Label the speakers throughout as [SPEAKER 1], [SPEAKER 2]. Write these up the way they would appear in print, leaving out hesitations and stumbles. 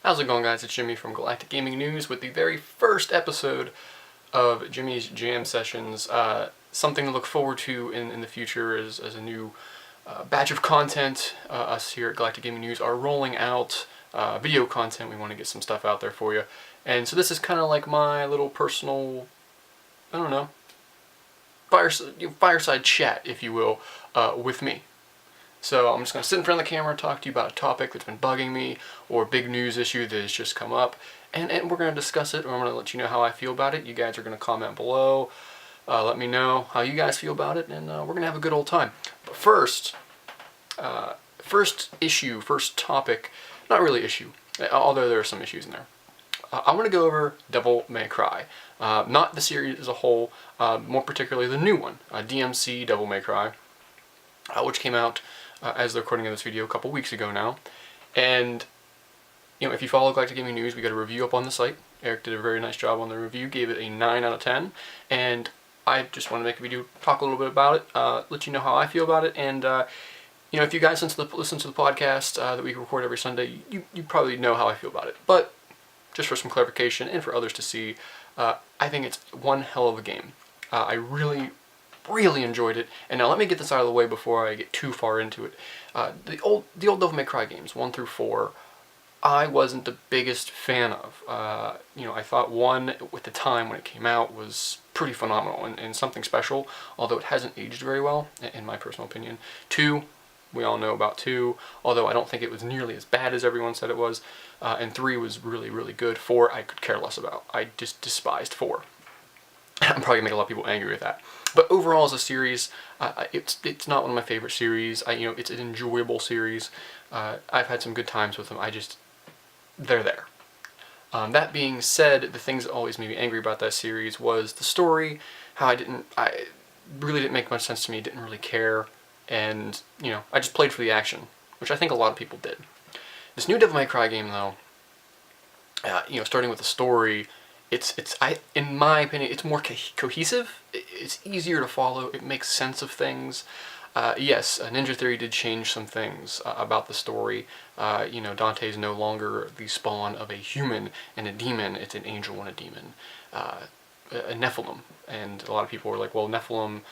[SPEAKER 1] How's it going, guys? It's Jimmy from Galactic Gaming News with the very first episode of Jimmy's Jam Sessions. Something to look forward to in the future as a new batch of content. Us here at Galactic Gaming News are rolling out video content. We want to get some stuff out there for you. And so this is kind of like my little personal, I don't know, fireside chat, if you will, with me. So I'm just going to sit in front of the camera and talk to you about a topic that's been bugging me, or a big news issue that has just come up, and we're going to discuss it, or I'm going to let you know how I feel about it. You guys are going to comment below, let me know how you guys feel about it, and we're going to have a good old time. But first topic, not really issue, although there are some issues in there. I want to go over Devil May Cry. Not the series as a whole, more particularly the new one, DmC Devil May Cry, which came out as the recording of this video a couple weeks ago now. And, you know, if you follow Galactic Gaming News, we got a review up on the site. Eric did a very nice job on the review, gave it a 9 out of 10. And I just want to make a video, talk a little bit about it, let you know how I feel about it. And, you know, if you guys listen to the podcast that we record every Sunday, you probably know how I feel about it. But just for some clarification and for others to see, I think it's one hell of a game. I really enjoyed it, and now let me get this out of the way before I get too far into it. The old Devil May Cry games, 1 through 4, I wasn't the biggest fan of. You know, I thought 1, with the time when it came out, was pretty phenomenal and something special, although it hasn't aged very well, in my personal opinion. 2, we all know about 2, although I don't think it was nearly as bad as everyone said it was. And 3 was really good. 4, I could care less about. I just despised 4. I'm probably going to make a lot of people angry with that. But overall, as a series, it's not one of my favorite series. You know, it's an enjoyable series. I've had some good times with them. They're there. That being said, the things that always made me angry about that series was the story, how I really didn't make much sense to me, didn't really care, and, you know, I just played for the action, which I think a lot of people did. This new Devil May Cry game, though, you know, starting with the story, in my opinion, it's more cohesive. It's easier to follow. It makes sense of things. Yes, Ninja Theory did change some things about the story. You know, Dante is no longer the spawn of a human and a demon. It's an angel and a demon, a Nephilim. And a lot of people were like, well, Nephilim,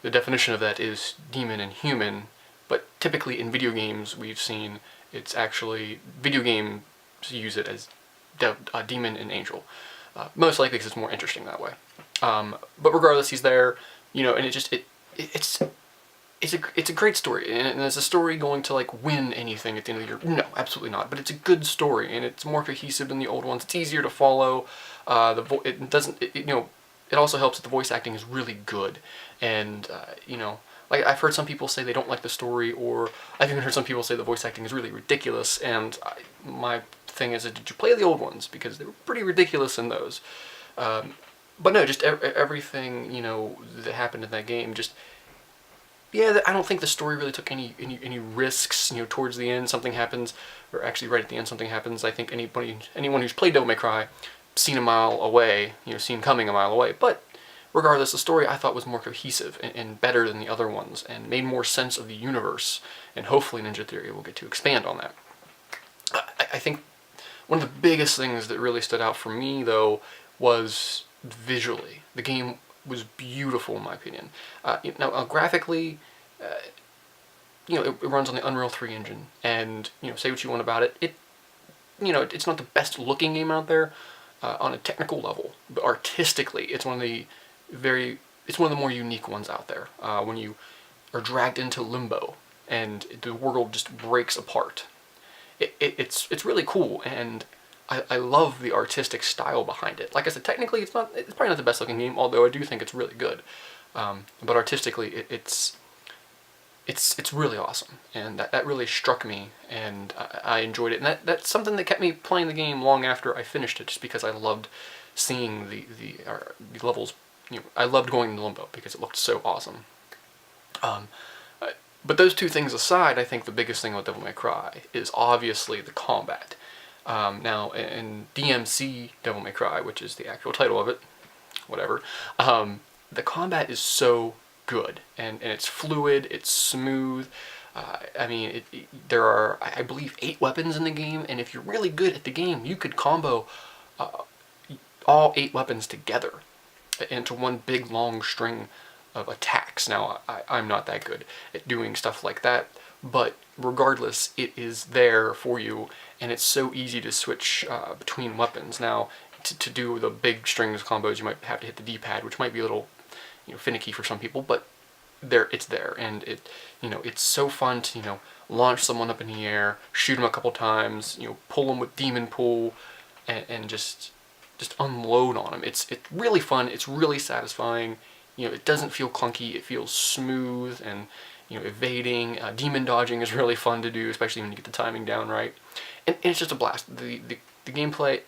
[SPEAKER 1] the definition of that is demon and human. But typically in video games, we've seen it's actually, video games use it as demon and angel. Most likely because it's more interesting that way. But regardless, he's there, you know, and it's a great story, and is a story going to like win anything at the end of the year? No, absolutely not. But it's a good story, and it's more cohesive than the old ones. It's easier to follow. You know, it also helps that the voice acting is really good, and you know, like I've heard some people say they don't like the story, or I've even heard some people say the voice acting is really ridiculous. And my thing is, did you play the old ones? Because they were pretty ridiculous in those. But no, just everything, you know, that happened in that game, just, yeah, I don't think the story really took any risks. You know, towards the end something happens, or actually right at the end something happens. I think anyone who's played Devil May Cry, seen a mile away, you know, seen coming a mile away. But regardless, the story I thought was more cohesive and better than the other ones, and made more sense of the universe, and hopefully Ninja Theory will get to expand on that. I think one of the biggest things that really stood out for me, though, was visually. The game was beautiful, in my opinion. Now, graphically, you know, it runs on the Unreal 3 engine, and, you know, say what you want about it. You know, it's not the best looking game out there on a technical level, but artistically, it's one of the more unique ones out there. When you are dragged into limbo and the world just breaks apart. It's really cool, and I love the artistic style behind it. Like I said, technically it's probably not the best looking game, although I do think it's really good. But artistically, it's really awesome, and that really struck me, and I enjoyed it. And that's something that kept me playing the game long after I finished it, just because I loved seeing the levels. You know, I loved going into limbo because it looked so awesome. But those two things aside, I think the biggest thing with Devil May Cry is obviously the combat. Now, in DmC Devil May Cry, which is the actual title of it, whatever, the combat is so good, and it's fluid, it's smooth. I mean, there are, I believe, 8 weapons in the game, and if you're really good at the game, you could combo all 8 weapons together into one big long string of attacks. Now, I'm not that good at doing stuff like that, but regardless, it is there for you, and it's so easy to switch between weapons. Now, to do the big strings combos, you might have to hit the D-pad, which might be a little, finicky for some people, but it's there, and it's so fun to, launch someone up in the air, shoot them a couple times, pull them with demon pull, and just unload on them. It's really fun. It's really satisfying. It doesn't feel clunky. It feels smooth, and evading, demon dodging is really fun to do, especially when you get the timing down right. And it's just a blast. The gameplay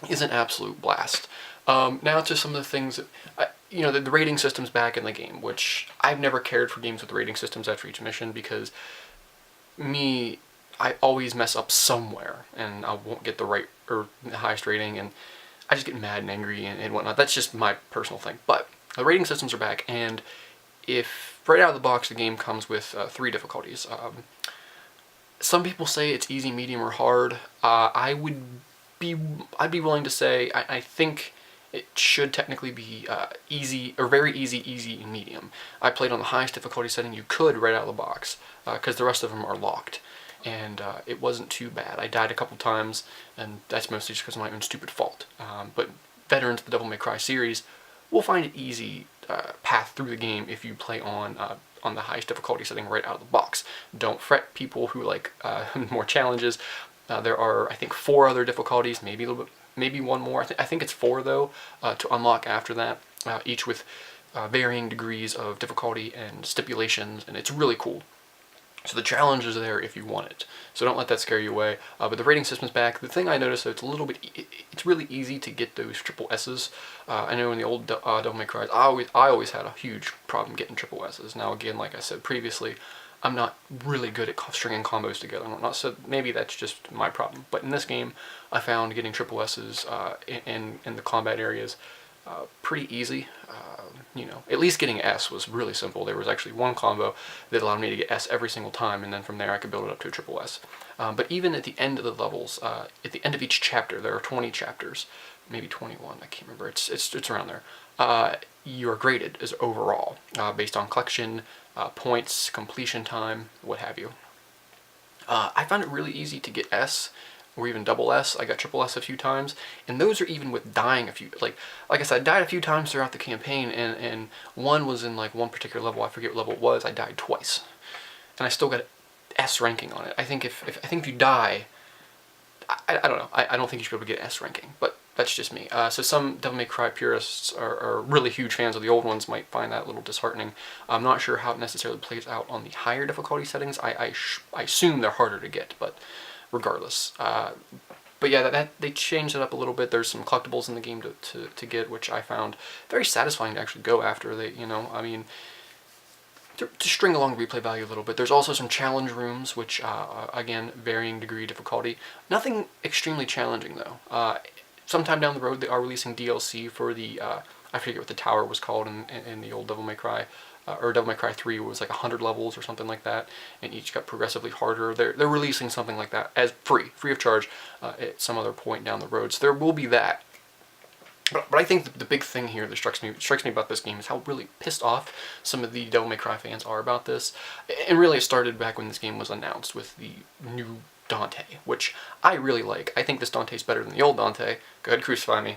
[SPEAKER 1] is an absolute blast. Now to some of the things that, the rating system's back in the game, which I've never cared for games with rating systems after each mission, because I always mess up somewhere, and I won't get the right or the highest rating, and I just get mad and angry and whatnot. That's just my personal thing. But the rating systems are back, and if right out of the box the game comes with 3 difficulties. Some people say it's easy, medium, or hard. I'd be willing to say I think it should technically be easy, or very easy, easy, and medium. I played on the highest difficulty setting you could right out of the box, because the rest of them are locked. And it wasn't too bad. I died a couple times, and that's mostly just because of my own stupid fault. But veterans of the Devil May Cry series will find it easy path through the game if you play on the highest difficulty setting right out of the box. Don't fret, people who like more challenges. There are, I think, 4 other difficulties, maybe a little bit, maybe one more. I think it's 4 though to unlock after that, each with varying degrees of difficulty and stipulations, and it's really cool. So the challenge is there if you want it. So don't let that scare you away. But the rating system's back. The thing I noticed, though, it's really easy to get those triple S's. I know in the old Devil May Cry, I always had a huge problem getting triple S's. Now again, like I said previously, I'm not really good at stringing combos together and whatnot, so maybe that's just my problem. But in this game, I found getting triple S's in the combat areas pretty easy. At least getting S was really simple. There was actually one combo that allowed me to get S every single time, and then from there I could build it up to a triple S. But even at the end of the levels, at the end of each chapter, there are 20 chapters, maybe 21, I can't remember, it's around there. You are graded as overall, based on collection, points, completion time, what have you. I found it really easy to get S, or even double S. I got triple S a few times, and those are even with dying a few, like I said, I died a few times throughout the campaign, and one was in like one particular level, I forget what level it was, I died twice, and I still got S ranking on it. I think if you die, I don't know, I don't think you should be able to get S ranking, but that's just me. So some Devil May Cry purists are really huge fans of the old ones, might find that a little disheartening. I'm not sure how it necessarily plays out on the higher difficulty settings. I assume they're harder to get, but regardless. But yeah, they changed it up a little bit. There's some collectibles in the game to get, which I found very satisfying to actually go after. To string along replay value a little bit. There's also some challenge rooms, which, again, varying degree of difficulty. Nothing extremely challenging, though. Sometime down the road, they are releasing DLC for the, I forget what the tower was called in the old Devil May Cry. Or Devil May Cry 3 was like 100 levels or something like that, and each got progressively harder. They're releasing something like that as free of charge at some other point down the road. So there will be that. But I think the big thing here that strikes me about this game is how really pissed off some of the Devil May Cry fans are about this. And really, it started back when this game was announced with the new Dante, which I really like. I think this Dante is better than the old Dante. Go ahead, crucify me.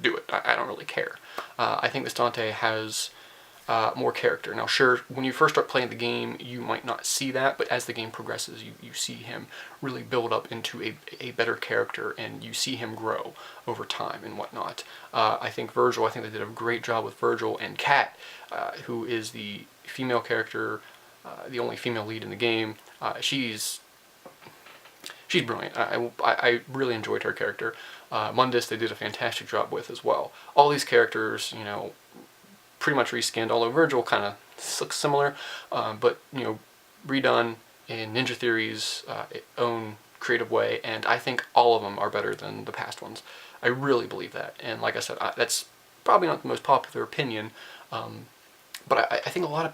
[SPEAKER 1] Do it. I don't really care. I think this Dante has more character. Now sure, when you first start playing the game, you might not see that, but as the game progresses, you see him really build up into a better character, and you see him grow over time and whatnot. I think they did a great job with Virgil, and Kat, who is the female character, the only female lead in the game. She's brilliant. I really enjoyed her character. Mundus they did a fantastic job with as well. All these characters, pretty much reskinned, although Virgil kind of looks similar, but redone in Ninja Theory's own creative way, and I think all of them are better than the past ones. I really believe that, and like I said, that's probably not the most popular opinion, But I think a lot of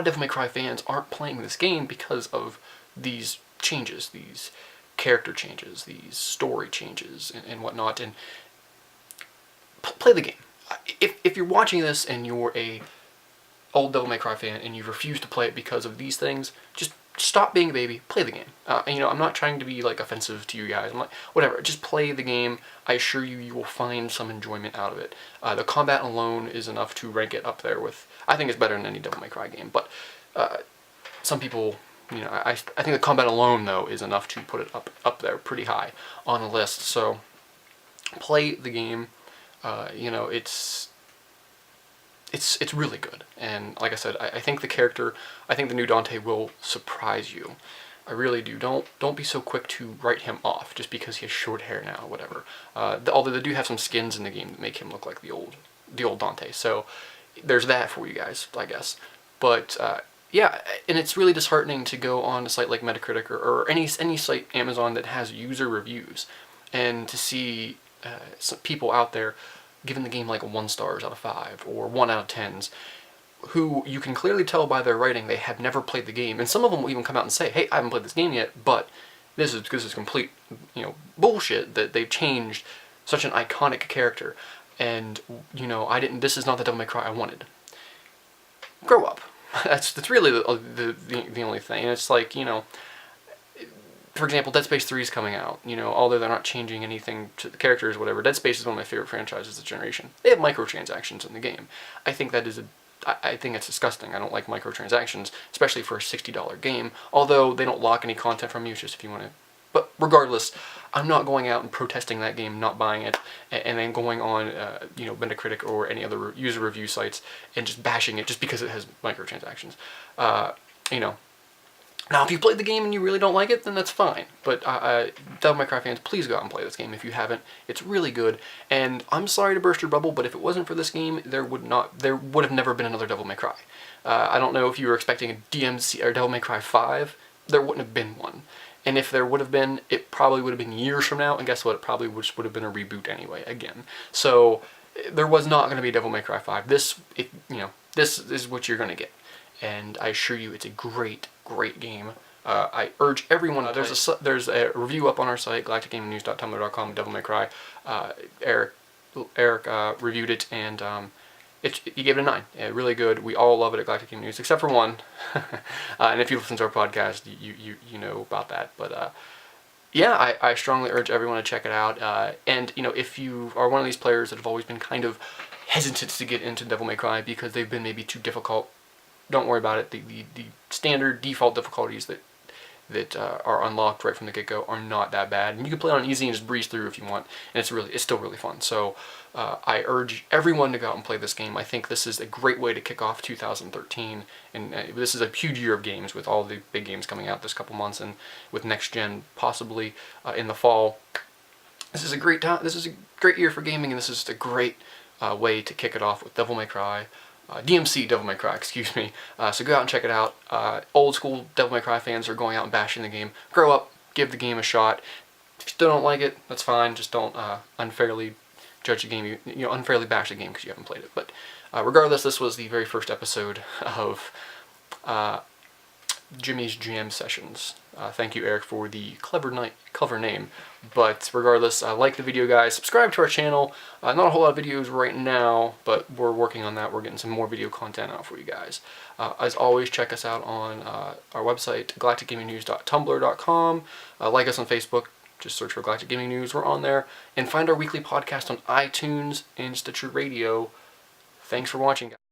[SPEAKER 1] Devil May Cry fans aren't playing this game because of these changes, these character changes, these story changes, and whatnot. And play the game. If you're watching this and you're a old Devil May Cry fan and you refuse to play it because of these things, just stop being a baby, play the game. I'm not trying to be like offensive to you guys. I'm like, whatever, just play the game. I assure you, you will find some enjoyment out of it. The combat alone is enough to rank it up there with, I think it's better than any Devil May Cry game, but some people, I think the combat alone, though, is enough to put it up there pretty high on the list. So, play the game. It's really good, and like I said, I think the new Dante will surprise you. I really do. Don't be so quick to write him off just because he has short hair now, or whatever. Although they do have some skins in the game that make him look like the old Dante. So there's that for you guys, I guess. But yeah, and it's really disheartening to go on a site like Metacritic or any site, Amazon, that has user reviews, and to see some people out there giving the game like 1 stars out of 5 or 1 out of 10s, who you can clearly tell by their writing they have never played the game, and some of them will even come out and say, "Hey, I haven't played this game yet, but this is complete bullshit that they've changed such an iconic character, and this is not the Devil May Cry I wanted." Grow up. That's really the only thing. And it's like, for example, Dead Space 3 is coming out. Although they're not changing anything to the characters or whatever, Dead Space is one of my favorite franchises this generation. They have microtransactions in the game. I think it's disgusting. I don't like microtransactions, especially for a $60 game. Although they don't lock any content from you, it's just if you want to. But regardless, I'm not going out and protesting that game, not buying it, and then going on, Metacritic or any other user review sites and just bashing it just because it has microtransactions. Now, if you played the game and you really don't like it, then that's fine. But Devil May Cry fans, please go out and play this game if you haven't. It's really good. And I'm sorry to burst your bubble, but if it wasn't for this game, there would have never been another Devil May Cry. I don't know if you were expecting a DmC or Devil May Cry 5. There wouldn't have been one. And if there would have been, it probably would have been years from now. And guess what? It probably would have been a reboot anyway, again. So there was not going to be Devil May Cry 5. This is what you're going to get. And I assure you, it's a great game. I urge everyone to play. There's a review up on our site, galacticgamingnews.tumblr.com, Devil May Cry. Eric reviewed it, and he gave it a 9. Really good. We all love it at Galactic Gaming News, except for one. And if you listen to our podcast, you know about that. But yeah, I strongly urge everyone to check it out. And if you are one of these players that have always been kind of hesitant to get into Devil May Cry because they've been maybe too difficult, don't worry about it. The standard default difficulties that are unlocked right from the get-go are not that bad, and you can play it on easy and just breeze through if you want, and it's still really fun. So I urge everyone to go out and play this game. I think this is a great way to kick off 2013, and this is a huge year of games with all the big games coming out this couple months, and with next gen possibly in the fall. This is a great time. This is a great year for gaming, and this is just a great way to kick it off with Devil May Cry. DmC Devil May Cry, excuse me. So go out and check it out. Old school Devil May Cry fans are going out and bashing the game. Grow up, give the game a shot. If you still don't like it, that's fine. Just don't unfairly judge the game. Unfairly bash the game because you haven't played it. But regardless, this was the very first episode of Jimmy's Jam Sessions. Thank you, Eric, for the clever name. But regardless, like the video, guys. Subscribe to our channel. Not a whole lot of videos right now, but we're working on that. We're getting some more video content out for you guys. As always, check us out on our website, galacticgamingnews.tumblr.com. Like us on Facebook. Just search for Galactic Gaming News. We're on there. And find our weekly podcast on iTunes and Stitcher Radio. Thanks for watching, guys.